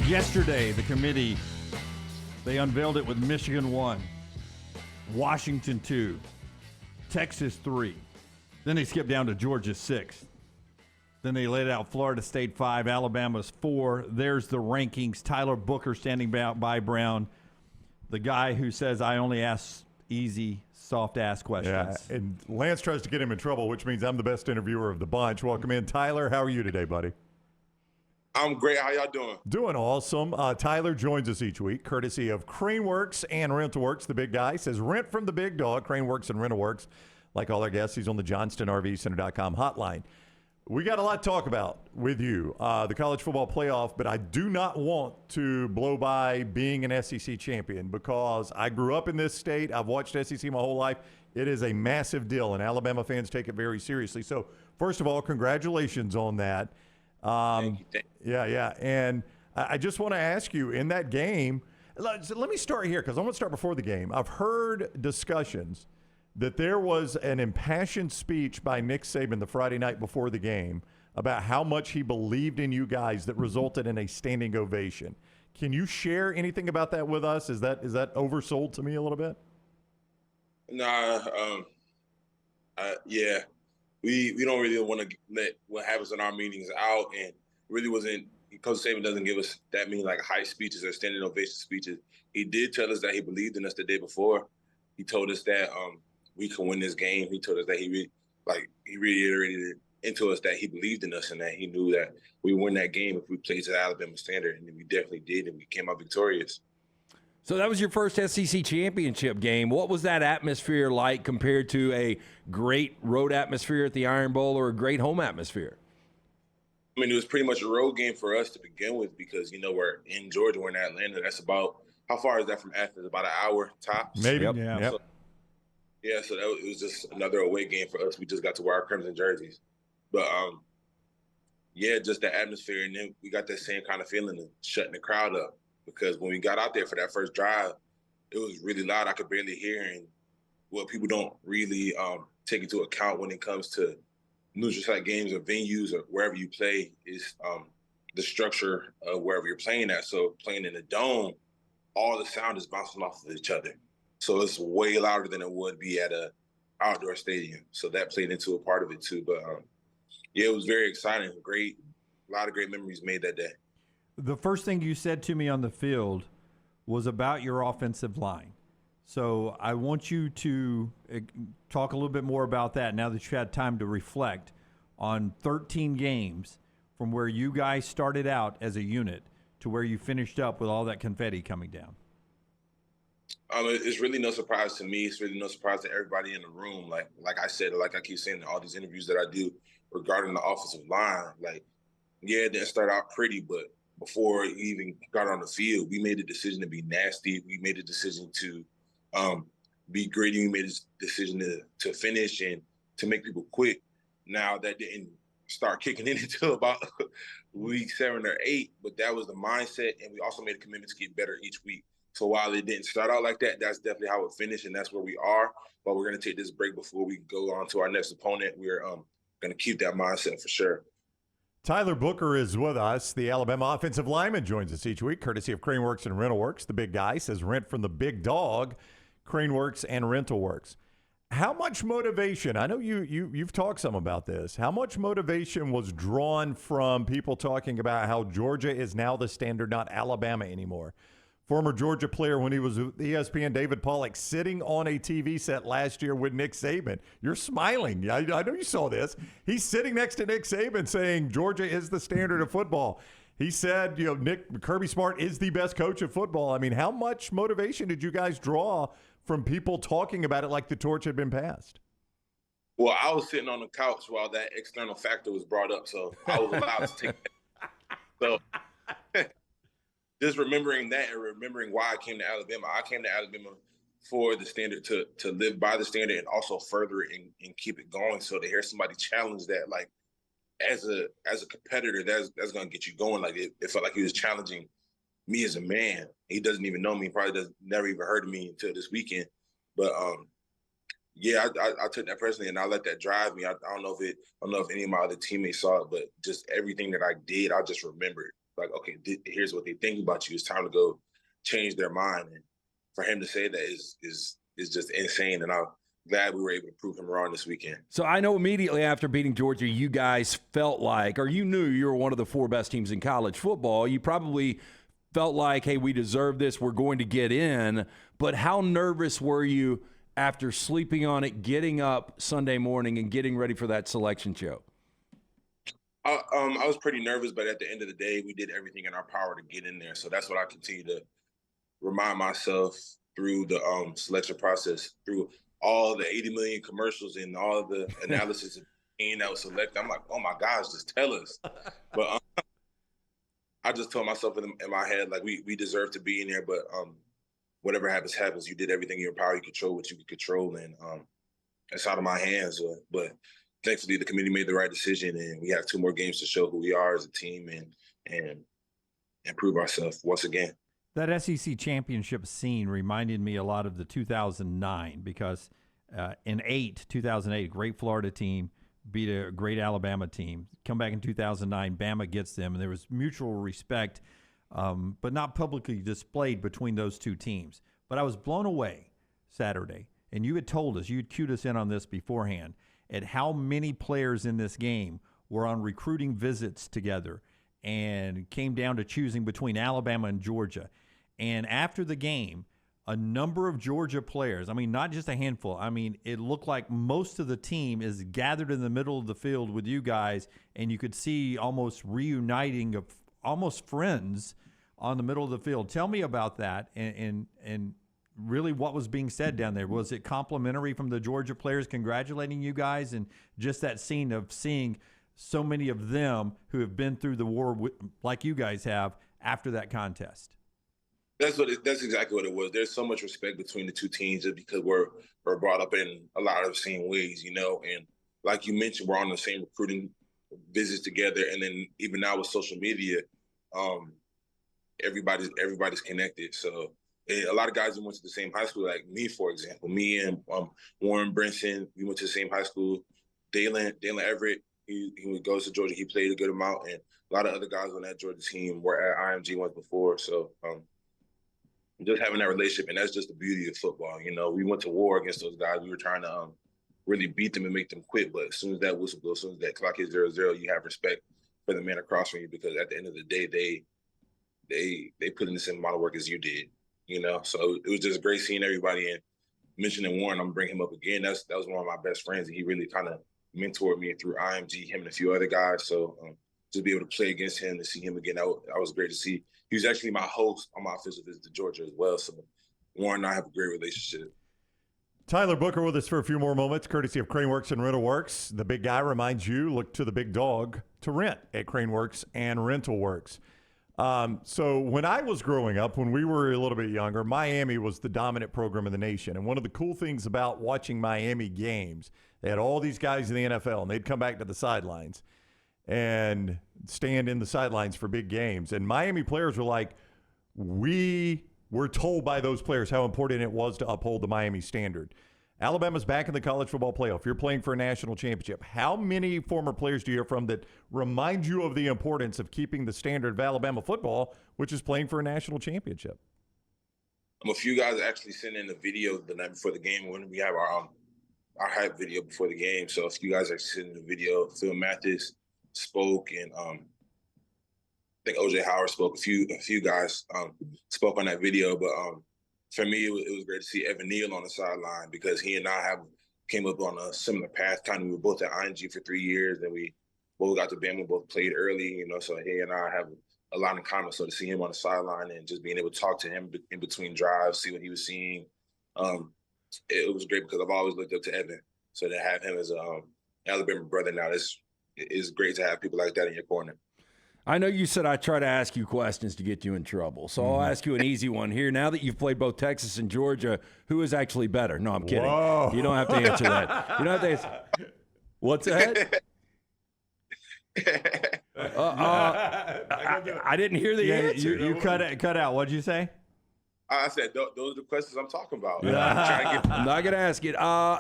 Yesterday, the committee, they unveiled it with Michigan 1, Washington 2, Texas 3. Then they skipped down to Georgia 6. Then they laid out Florida State 5, Alabama's 4. There's the rankings. Tyler Booker standing by Brown, the guy who says, I only ask easy, soft-ass questions. Yeah, and Lance tries to get him in trouble, which means I'm the best interviewer of the bunch. Welcome in, Tyler. How are you today, buddy? I'm great. How y'all doing? Doing awesome. Tyler joins us each week, courtesy of CraneWorks and RentalWorks. The big guy says rent from the big dog, CraneWorks and RentalWorks. Like all our guests, he's on the JohnstonRVCenter.com hotline. We got a lot to talk about with you, the college football playoff, but I do not want to blow by being an SEC champion because I grew up in this state. I've watched SEC my whole life. It is a massive deal, and Alabama fans take it very seriously. So, first of all, congratulations on that. Thank you. Yeah. And I just want to ask you, in that game, let me start here because I want to start before the game. I've heard discussions that there was an impassioned speech by Nick Saban the Friday night before the game about how much he believed in you guys that resulted in a standing ovation. Can you share anything about that with us? Is that oversold to me a little bit? Nah, yeah. We don't really want to let what happens in our meetings out, and really wasn't, Coach Saban doesn't give us that many like high speeches or standing ovation speeches. He did tell us that he believed in us the day before. He told us that we can win this game. He told us that he reiterated it into us that he believed in us and that he knew that we win that game if we played to the Alabama standard, and we definitely did, and we came out victorious. So that was your first SEC championship game. What was that atmosphere like compared to a great road atmosphere at the Iron Bowl or a great home atmosphere? I mean, it was pretty much a road game for us to begin with because, we're in Georgia, we're in Atlanta. That's about, how far is that from Athens? About an hour tops? Maybe, Yep. yeah. So it was just another away game for us. We just got to wear our crimson jerseys. But, just the atmosphere. And then we got that same kind of feeling of shutting the crowd up. Because when we got out there for that first drive, it was really loud. I could barely hear. And what people don't really take into account when it comes to neutral site games or venues or wherever you play is the structure of wherever you're playing at. So playing in a dome, all the sound is bouncing off of each other. So it's way louder than it would be at a outdoor stadium. So that played into a part of it too. But it was very exciting. A lot of great memories made that day. The first thing you said to me on the field was about your offensive line. So I want you to talk a little bit more about that now that you've had time to reflect on 13 games from where you guys started out as a unit to where you finished up with all that confetti coming down. It's really no surprise to me. It's really no surprise to everybody in the room. Like I said, like I keep saying in all these interviews that I do regarding the offensive line, it didn't start out pretty, but before we even got on the field, we made a decision to be nasty. We made a decision to be gritty. We made a decision to finish and to make people quit. Now, that didn't start kicking in until about week 7 or 8, but that was the mindset, and we also made a commitment to get better each week. So while it didn't start out like that, that's definitely how it finished, and that's where we are. But we're going to take this break before we go on to our next opponent. We're going to keep that mindset for sure. Tyler Booker is with us. The Alabama offensive lineman joins us each week, courtesy of CraneWorks and RentalWorks. The big guy says rent from the big dog, CraneWorks and RentalWorks. How much motivation, I know you've talked some about this, how much motivation was drawn from people talking about how Georgia is now the standard, not Alabama anymore? Former Georgia player when he was with ESPN, David Pollack, sitting on a TV set last year with Nick Saban. You're smiling. I know you saw this. He's sitting next to Nick Saban saying Georgia is the standard of football. He said, Kirby Smart is the best coach of football. I mean, how much motivation did you guys draw from people talking about it like the torch had been passed? Well, I was sitting on the couch while that external factor was brought up, so I was allowed to take that. So just remembering that and remembering why I came to Alabama. I came to Alabama for the standard, to live by the standard and also further it and keep it going. So to hear somebody challenge that, as a competitor, that's going to get you going. It felt like he was challenging me as a man. He doesn't even know me. He probably never even heard of me until this weekend. But I took that personally, and I let that drive me. I don't know if any of my other teammates saw it, but just everything that I did, I just remembered. like, okay, here's what they think about you. It's time to go change their mind. And for him to say that is just insane. And I'm glad we were able to prove him wrong this weekend. So I know immediately after beating Georgia, you guys felt like, or you knew you were one of the 4 best teams in college football. You probably felt like, hey, we deserve this. We're going to get in. But how nervous were you after sleeping on it, getting up Sunday morning and getting ready for that selection show? I was pretty nervous, but at the end of the day, we did everything in our power to get in there. So that's what I continue to remind myself through the selection process, through all the 80 million commercials and all the analysis of being that was selected. I'm like, oh my gosh, just tell us. But I just told myself in my head, like, we deserve to be in there, but whatever happens, happens. You did everything in your power. You control what you could control, and it's out of my hands. But thankfully, the committee made the right decision, and we have 2 more games to show who we are as a team and prove ourselves once again. That SEC championship scene reminded me a lot of the 2009 because in 2008, a great Florida team beat a great Alabama team. Come back in 2009, Bama gets them, and there was mutual respect, but not publicly displayed between those 2 teams. But I was blown away Saturday, and you had told us, you had cued us in on this beforehand, at how many players in this game were on recruiting visits together and came down to choosing between Alabama and Georgia. And after the game, a number of Georgia players, I mean, not just a handful, I mean, it looked like most of the team is gathered in the middle of the field with you guys, and you could see almost reuniting of almost friends on the middle of the field. Tell me about that and really what was being said down there. Was it complimentary from the Georgia players congratulating you guys, and just that scene of seeing so many of them who have been through the war like you guys have after that contest? That's exactly what it was. There's so much respect between the 2 teams just because we're brought up in a lot of the same ways, you know. And like you mentioned, we're on the same recruiting visits together. And then even now with social media, everybody's connected. So a lot of guys who went to the same high school, like me, for example, me and Warren Brinson, we went to the same high school. Dalen Everett, he goes to Georgia. He played a good amount, and a lot of other guys on that Georgia team were at IMG once before. So just having that relationship, and that's just the beauty of football. You know, we went to war against those guys. We were trying to really beat them and make them quit. But as soon as that whistle goes, as soon as that clock hits 0-0, you have respect for the man across from you, because at the end of the day, they put in the same amount of work as you did. You know, so it was just great seeing everybody. And mentioning Warren, I'm gonna bring him up again. That was one of my best friends, and he really kind of mentored me through IMG, him and a few other guys. So just be able to play against him and see him again, that was great to see. He was actually my host on my official visit to Georgia as well. So Warren and I have a great relationship. Tyler Booker with us for a few more moments, courtesy of CraneWorks and RentalWorks. The big guy reminds you, look to the big dog to rent at CraneWorks and RentalWorks. So when I was growing up, when we were a little bit younger, Miami was the dominant program in the nation. And one of the cool things about watching Miami games, they had all these guys in the NFL, and they'd come back to the sidelines and stand in the sidelines for big games. And Miami players were like, we were told by those players how important it was to uphold the Miami standard. Alabama's back in the college football playoff. You're playing for a national championship. How many former players do you hear from that remind you of the importance of keeping the standard of Alabama football, which is playing for a national championship? A few guys actually sent in a video the night before the game when we have our hype video before the game. So a few guys actually sent in the video. Phil Mathis spoke, and I think OJ Howard spoke. A few guys spoke on that video, but for me, it was great to see Evan Neal on the sideline, because he and I came up on a similar path. Kind of, we were both at ING for 3 years, and we both got to Bama, both played early, you know. So he and I have a lot in common. So to see him on the sideline and just being able to talk to him in between drives, see what he was seeing, it was great, because I've always looked up to Evan. So to have him as an Alabama brother now, it's great to have people like that in your corner. I know you said I try to ask you questions to get you in trouble, so I'll ask you an easy one here. Now that you've played both Texas and Georgia, who is actually better? No, I'm kidding. Whoa. You don't have to answer that. You don't have to answer. What's that? I didn't hear the answer. You cut out. What'd you say? I said, those are the questions I'm talking about. I'm not going to ask it.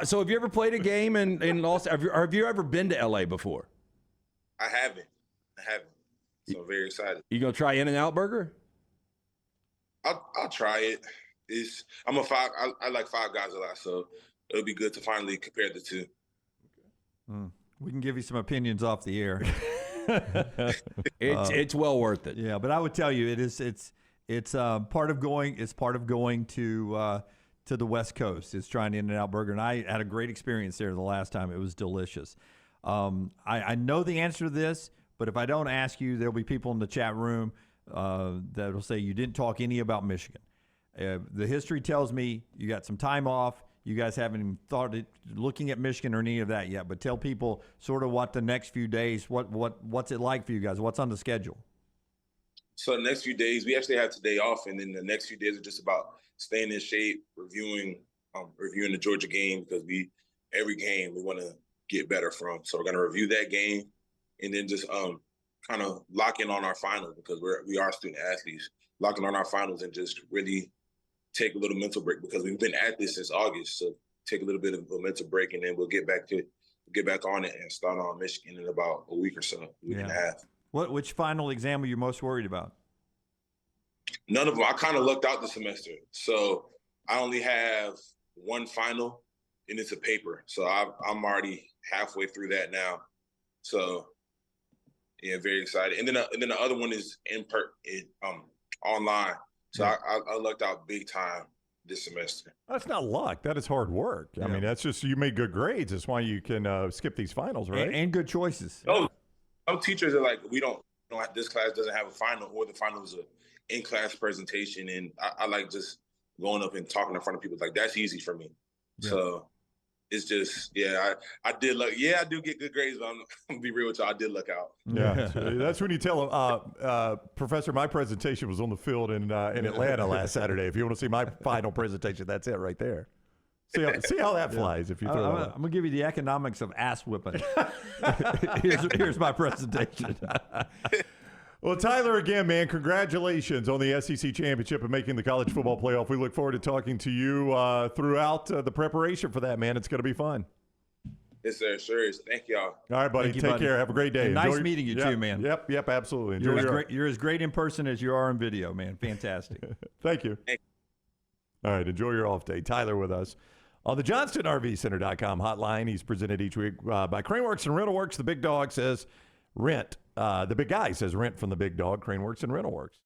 So have you ever played a game in Los? Have you ever been to LA before? I haven't. So I'm very excited. You gonna try In-N-Out Burger? I'll try it. I like Five Guys a lot, so it'll be good to finally compare the two. We can give you some opinions off the air. It's well worth it. Yeah, but I would tell you it's part of going. It's part of going to the West Coast. It's trying In-N-Out Burger, and I had a great experience there the last time. It was delicious. I know the answer to this, but if I don't ask you, there'll be people in the chat room that'll say you didn't talk any about Michigan. The history tells me you got some time off. You guys haven't even thought looking at Michigan or any of that yet. But tell people sort of what the next few days, what's it like for you guys? What's on the schedule? So the next few days, we actually have today off, and then the next few days are just about staying in shape, reviewing the Georgia game, because every game we want to get better from. So we're going to review that game, and then just kind of lock in on our finals, because we are student athletes, locking on our finals and just really take a little mental break, because we've been at this since August. So take a little bit of a mental break, and then we'll get back on it and start on Michigan in about a week or so, week and a half. Which final exam are you most worried about? None of them. I kind of lucked out this semester. So I only have one final, and it's a paper. So I'm already halfway through that now. So yeah, very excited. And then the other one is online. So I lucked out big time this semester. That's not luck. That is hard work. I mean, that's just, you made good grades. That's why you can skip these finals, right? And good choices. Oh, some teachers are like, this class doesn't have a final, or the final is a in-class presentation. And I like just going up and talking in front of people. Like, that's easy for me. Yeah. So it's just, I did luck. Yeah, I do get good grades, but I'm going to be real with y'all. I did luck out. Yeah. That's when you tell them, Professor, my presentation was on the field in Atlanta last Saturday. If you want to see my final presentation, that's it right there. See how that flies if you throw it. I'm going to give you the economics of ass whipping. here's my presentation. Well, Tyler, again, man, congratulations on the SEC championship and making the college football playoff. We look forward to talking to you throughout the preparation for that, man. It's going to be fun. Yes, sir. Sure is. Thank y'all. All right, buddy. Take care. Have a great day. Nice meeting you too, man. Yep, absolutely. You're as great in person as you are in video, man. Fantastic. Thank you. All right, enjoy your off day. Tyler with us on the JohnstonRVCenter.com hotline. He's presented each week by CraneWorks and RentalWorks. The big dog says rent. The big guy says rent from the big dog, CraneWorks and RentalWorks.